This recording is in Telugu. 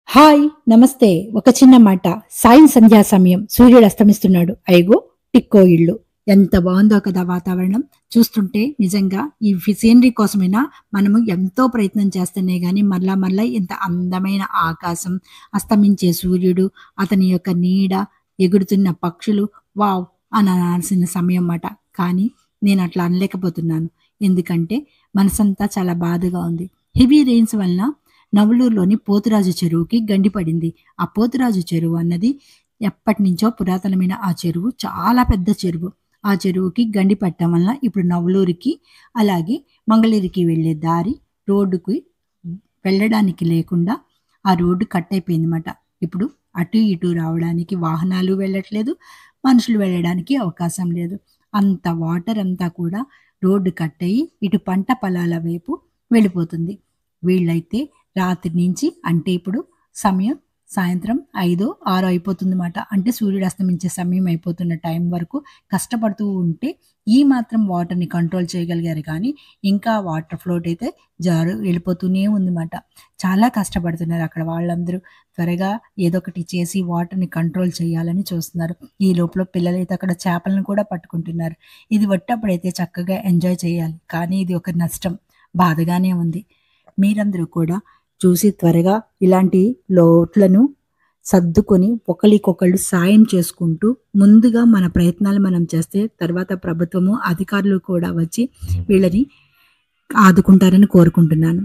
హాయ్! నమస్తే. ఒక చిన్న మాట. సాయం సంధ్యా సమయం. సూర్యుడు అస్తమిస్తున్నాడు. అయిగో టిక్కో ఇల్లు. ఎంత బావుందో కదా వాతావరణం. చూస్తుంటే నిజంగా ఈ సీనరీ కోసమైనా మనము ఎంతో ప్రయత్నం చేస్తేనే గాని మరలా మరలా ఇంత అందమైన ఆకాశం, అస్తమించే సూర్యుడు, అతని యొక్క నీడ, ఎగురుతున్న పక్షులు వావ్! అని అనాల్సిన సమయం మాట. కానీ నేనట్లా అనలేకపోతున్నాను. ఎందుకంటే మనసంతా చాలా బాధగా ఉంది. హెవీ రెయిన్స్ వలన నవలూరులోని పోతురాజు చెరువుకి గండి పడింది. ఆ పోతురాజు చెరువు అన్నది ఎప్పటినుంచో పురాతనమైన ఆ చెరువు చాలా పెద్ద చెరువు. ఆ చెరువుకి గండి పట్టడం వలన ఇప్పుడు నవలూరుకి, అలాగే మంగళగిరికి వెళ్ళే దారి రోడ్డుకి వెళ్ళడానికి లేకుండా ఆ రోడ్డు కట్ అయిపోయిందన్నమాట. ఇప్పుడు అటు ఇటు రావడానికి వాహనాలు వెళ్ళట్లేదు. మనుషులు వెళ్ళడానికి అవకాశం లేదు. అంత వాటర్ అంతా కూడా రోడ్డు కట్ అయ్యి ఇటు పంట పొలాల వైపు వెళ్ళిపోతుంది. వీళ్ళైతే రాత్రి నుంచి అంటే ఇప్పుడు సమయం సాయంత్రం 5, 6 అయిపోతుందన్నమాట. అంటే సూర్యుడు అస్తమించే సమయం అయిపోతున్న టైం వరకు కష్టపడుతూ ఉంటే ఈ మాత్రం వాటర్‌ని కంట్రోల్ చేయగలిగారు కానీ, ఇంకా వాటర్ ఫ్లోట్ అయితే వెళ్ళిపోతూనే ఉందన్నమాట. చాలా కష్టపడుతున్నారు అక్కడ వాళ్ళందరూ. త్వరగా ఏదో ఒకటి చేసి వాటర్‌ని కంట్రోల్ చేయాలని చూస్తున్నారు. ఈ లోపల పిల్లలైతే అక్కడ చేపలను కూడా పట్టుకుంటున్నారు. ఇది వట్టప్పుడైతే చక్కగా ఎంజాయ్ చేయాలి. కానీ ఇది ఒక నష్టం. బాధగానే ఉంది. మీరందరూ కూడా చూసి త్వరగా ఇలాంటి లోట్లను సర్దుకొని ఒకళ్ళకొకళ్ళు సాయం చేసుకుంటూ ముందుగా మన ప్రయత్నాలు మనం చేస్తే తర్వాత ప్రభుత్వము, అధికారులు కూడా వచ్చి వీళ్ళని ఆదుకుంటారని కోరుకుంటున్నాను.